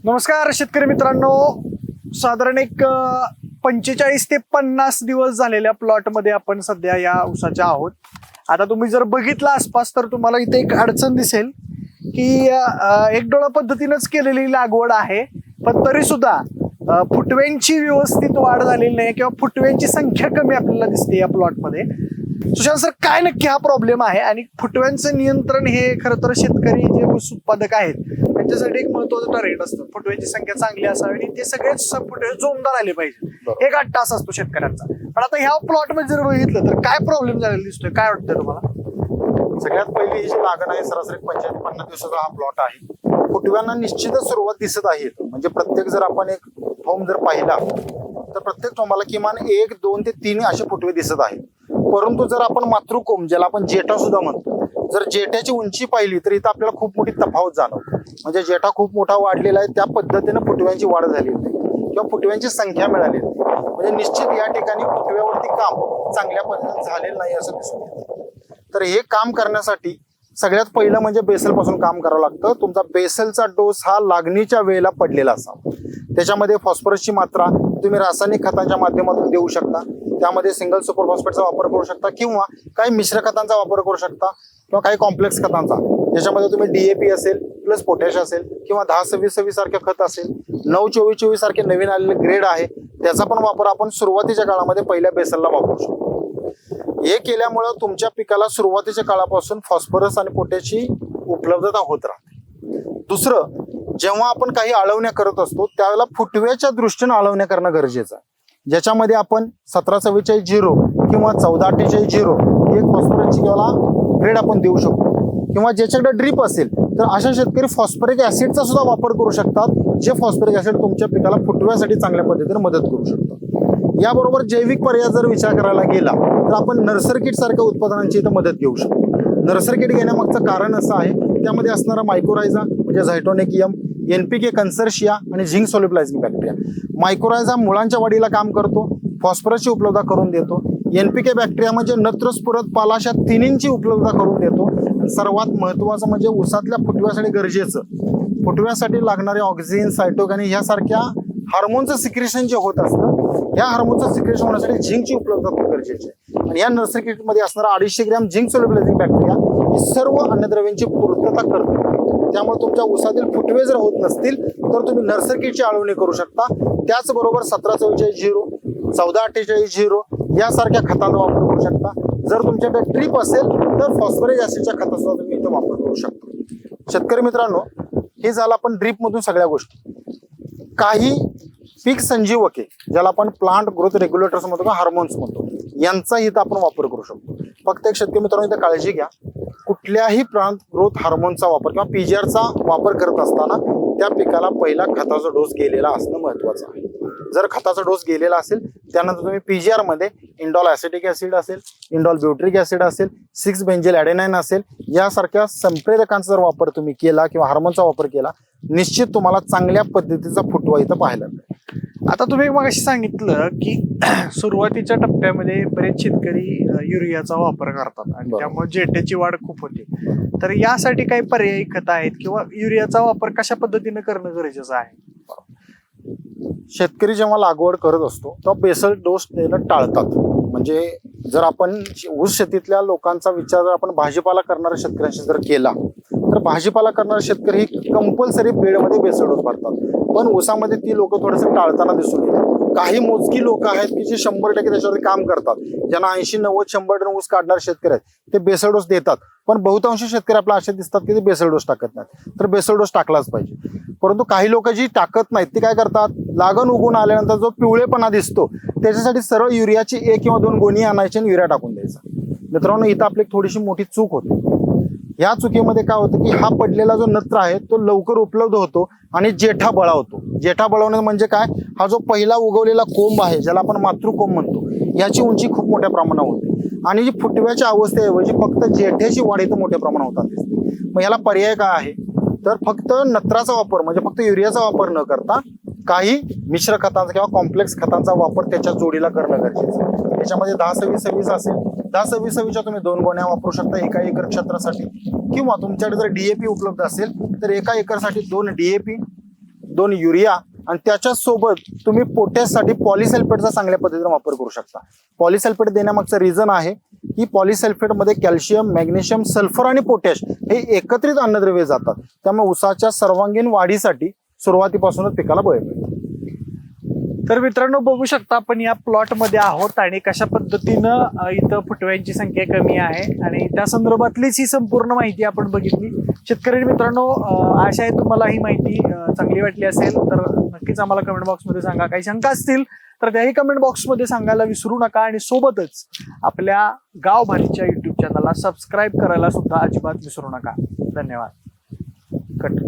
नमस्कार शेतकरी मित्रांनो, साधारण एक 45 ते 50 दिवस झालेल्या प्लॉटमध्ये आपण सध्या या ऊसाच्या आहोत. आता तुम्ही जर बघितलं आसपास तर तुम्हाला इथे एक अडचण दिसेल की एक डोळा पद्धतीनंच केलेली लागवड आहे, पण तरी सुद्धा फुटव्यांची व्यवस्थित वाढ झालेली नाही किंवा फुटव्यांची संख्या कमी आपल्याला दिसते या प्लॉटमध्ये. सुशांत सर, काय नक्की हा प्रॉब्लेम आहे आणि फुटव्यांचं नियंत्रण हे खरं तर शेतकरी जे ऊस उत्पादक आहेत त्यांच्यासाठी एक महत्वाचं टार्गेट असतं. फुटव्यांची संख्या चांगली असावी आणि ते सगळेच फुटवे जोमदार आले पाहिजे, एक अट्टास असतो शेतकऱ्यांचा. पण आता ह्या प्लॉट मध्ये जर बघितलं तर काय प्रॉब्लेम झालेला दिसतोय, काय वाटतंय तुम्हाला? सगळ्यात पहिली ही जी लागण आहे सरासरी 45-50 दिवसाचा हा प्लॉट आहे. फुटव्यांना निश्चितच सुरुवात दिसत आहे. म्हणजे प्रत्येक जर आपण एक थोंब जर पाहिला तर प्रत्येक थोंबाला किमान 1, 2 ते 3 असे फुटवे दिसत आहेत. परंतु जर आपण मातृकोंब, ज्याला आपण जेठा सुद्धा म्हणतो, जर जेठाची उंची पाहिली तर इथं आपल्याला खूप मोठी तफावत जाणवते. म्हणजे जेठा खूप मोठा वाढलेला आहे, त्या पद्धतीने फुटव्यांची वाढ झाली होती किंवा फुटव्यांची संख्या मिळाली होती. म्हणजे निश्चित या ठिकाणी फुटव्यावरती काम चांगल्या पद्धतीने झालेलं नाही असं दिसून येतं. तर हे काम करण्यासाठी सगळ्यात पहिलं म्हणजे बेसल पासून काम करावं लागतं. तुमचा बेसलचा डोस हा लागणीच्या वेळेला पडलेला असावा. त्याच्यामध्ये फॉस्फरसची मात्रा तुम्ही रासायनिक खतांच्या माध्यमातून देऊ शकता. त्यामध्ये सिंगल सुपर फॉस्फेटचा वापर करू शकता किंवा काही मिश्र खतांचा वापर करू शकता किंवा काही कॉम्प्लेक्स खतांचा, ज्याच्यामध्ये तुम्ही DAP असेल प्लस पोटॅश असेल किंवा 10-26-26 सारखे खत असेल, 9-24-24 सारखे नवीन आलेले ग्रेड आहे, त्याचा पण वापर आपण सुरुवातीच्या काळामध्ये पहिल्या बेसलला वापरू शकतो. हे केल्यामुळं तुमच्या पिकाला सुरुवातीच्या काळापासून फॉस्फरस आणि पोटॅशची उपलब्धता होत राहते. दुसरं, जेव्हा आपण काही आळवण्या करत असतो त्यावेळेला फुटव्याच्या दृष्टीने आळवण्या करणं गरजेचं आहे. ज्याच्यामध्ये आपण 1744-0 किंवा 1448-0 एक फॉस्फरसची किंवा ग्रेड आपण देऊ शकतो. किंवा ज्याच्याकडे ड्रीप असेल तर अशा शेतकरी फॉस्फरिक ऍसिडचा सुद्धा वापर करू शकतात, जे फॉस्फरिक ऍसिड तुमच्या पिकाला फुटव्यासाठी चांगल्या पद्धतीने मदत करू शकतो. याबरोबर जैविक पर्याय जर विचार करायला गेला तर आपण नर्सरी किट सारख्या उत्पादनांची इथं मदत घेऊ शकतो. नर्सरी किट घेण्यामागचं कारण असं आहे, त्यामध्ये असणारा मायक्रोरायझा म्हणजे झायटोनेकियम, NPK कन्सर्शिया आणि झिंक सोल्युबलायझिंग बॅक्टेरिया. मायक्रोरायझा मुळांच्या वाढीला काम करतो, फॉस्फरसची उपलब्धता करून देतो. NPK बॅक्टेरिया म्हणजे नत्र, स्फुरद, पालाश या तिन्हींची उपलब्धता करून देतो. आणि सर्वात महत्वाचं म्हणजे ऊसातल्या फुटव्यासाठी गरजेचं, फुटव्यासाठी लागणारे ऑक्सिन, सायटोकिन यासारख्या हार्मोनचं सिक्रेशन जे होत असतं, या हार्मोनचं सिक्रेशन होण्यासाठी झिंकची उपलब्धता खूप गरजेची आहे. आणि या नर्सरी किटमध्ये असणारा 250 ग्रॅम झिंक सोल्युबलायझिंग बॅक्टेरिया ही सर्व अन्नद्रव्यांची पूर्तता करतो. त्यामुळे तुमच्या ऊसातील फुटवे जर होत नसतील तर तुम्ही नर्सरी किटची आळवणी करू शकता. त्याचबरोबर 1744-0, 1448-0 यासारख्या खतांचा वापर करू शकता. जर तुमच्याकडे ड्रीप असेल तर फॉस्फरिक ऍसिडच्या खताचा तुम्ही इथं वापर करू शकता. शेतकरी मित्रांनो, हे झालं आपण ड्रीप मधून सगळ्या गोष्टी. काही पीक संजीवके, ज्याला आपण प्लांट ग्रोथ रेग्युलेटर्स म्हणतो किंवा हार्मोन्स म्हणतो, यांचा इथं आपण वापर करू शकतो. फक्त एक शेतकरी मित्रांनो इथं काळजी घ्या, कुठल्याही प्लांट ग्रोथ हार्मोनचा वापर किंवा PGRचा वापर करत असताना त्या पिकाला पहिला खताचा डोस गेलेला असणं महत्वाचं आहे. जर खताचा डोस गेलेला असेल त्यानंतर तुम्ही PGR मध्ये इंडॉल ॲसिटिक ऍसिड असेल, इंडॉल ब्युट्रिक ऍसिड असेल, 6 बेंझिल ॲडेनाइन असेल, यासारख्या संप्रेरकांचा जर वापर तुम्ही केला किंवा हार्मोनचा वापर केला, निश्चित तुम्हाला चांगल्या पद्धतीचा फुटवा इथं पाहायला मिळेल. आता तुम्ही मगाशी सांगितलं की सुरुवातीच्या टप्प्यामध्ये बरेच शेतकरी युरियाचा वापर करतात आणि त्यामुळे जेठ्याची वाढ खूप होते. तर यासाठी काही पर्यायी खत आहेत किंवा युरियाचा वापर कशा पद्धतीने करणं गरजेचं आहे? शेतकरी जेव्हा लागवड करत असतो तेव्हा बेसल डोस देणं टाळतात. म्हणजे जर आपण ऊस शेतीतल्या लोकांचा विचार जर आपण भाजीपाला करणाऱ्या शेतकऱ्यांशी जर केला तर भाजीपाला करणारे शेतकरी ही कंपल्सरी बेडमध्ये बेसल डोस भरतात. पण ऊसामध्ये ती लोक थोडंसं टाळताना दिसून येतात. काही मोजकी लोक आहेत की जे 100% त्याच्यावरती काम करतात, ज्यांना 80-90-100 टन ऊस काढणारे शेतकरी आहेत, ते बेसल डोस देतात. पण बहुतांश शेतकरी आपल्याला असे दिसतात की ते बेसल डोस टाकत नाहीत. तर बेसल डोस टाकलाच पाहिजे. परंतु काही लोक जी टाकत नाहीत ते काय करतात, लागण उगून आल्यानंतर जो पिवळेपणा दिसतो त्याच्यासाठी सरळ युरियाची 1 किंवा 2 गोणी आणायची आणि युरिया टाकून द्यायचा. मित्रांनो, इथं आपली थोडीशी मोठी चूक होते. या चुकीमध्ये काय होतं की हा पडलेला जो नत्र आहे तो लवकर उपलब्ध होतो आणि जेठा बळावतो. जेठा बळवणे म्हणजे काय, हा जो पहिला उगवलेला कोंब आहे, ज्याला आपण मातृकोंब म्हणतो, याची उंची खूप मोठ्या प्रमाणात होते आणि जी फुटव्याच्या अवस्थेऐवजी फक्त जेठ्याची वाढ इथं मोठ्या प्रमाणात होतात दिसते. मग याला पर्याय काय आहे, तर फक्त नत्राचा वापर म्हणजे फक्त युरियाचा वापर न करता काही मिश्र खतांचा किंवा कॉम्प्लेक्स खतांचा वापर त्याच्या जोडीला करणं गरजेचं आहे. त्याच्यामध्ये 10-26-26 असेल, 10-26-26च्या तुम्ही 2 गोण्या वापरू शकता एका एकर क्षेत्रासाठी. किंवा तुमच्याकडे जर DAP उपलब्ध असेल तर एका एकरसाठी 2 DAP, 2 युरिया आणि त्याच्या सोबत तुम्ही पोटॅशसाठी पॉलिसल्फेटचा चांगल्या पद्धतीने वापर करू शकता. पॉलिसल्फेट देण्यामागचं रिझन आहे की पॉलिसल्फेटमध्ये कॅल्शियम, मॅग्नेशियम, सल्फर आणि पोटॅश हे एकत्रित अन्नद्रव्ये जातात. त्यामुळे ऊसाच्या सर्वांगीण वाढीसाठी सुरुवातीपासूनच पिकाला बळ मिळते. तर मित्रांनो, बघू शकता आपण या प्लॉट मध्ये आहोत आणि कशा पद्धतीनं इथं फुटव्यांची संख्या कमी आहे आणि त्या संदर्भातलीच ही संपूर्ण माहिती आपण बघितली. शेतकरी मित्रांनो, आशा आहे तुम्हाला ही माहिती चांगली वाटली असेल तर नक्कीच आम्हाला कमेंट बॉक्समध्ये सांगा. काही शंका असतील तर त्याही कमेंट बॉक्समध्ये सांगायला विसरू नका आणि सोबतच आपल्या गाव भारीच्या युट्यूब चॅनलला सबस्क्राईब करायला सुद्धा अजिबात विसरू नका. धन्यवाद. कट.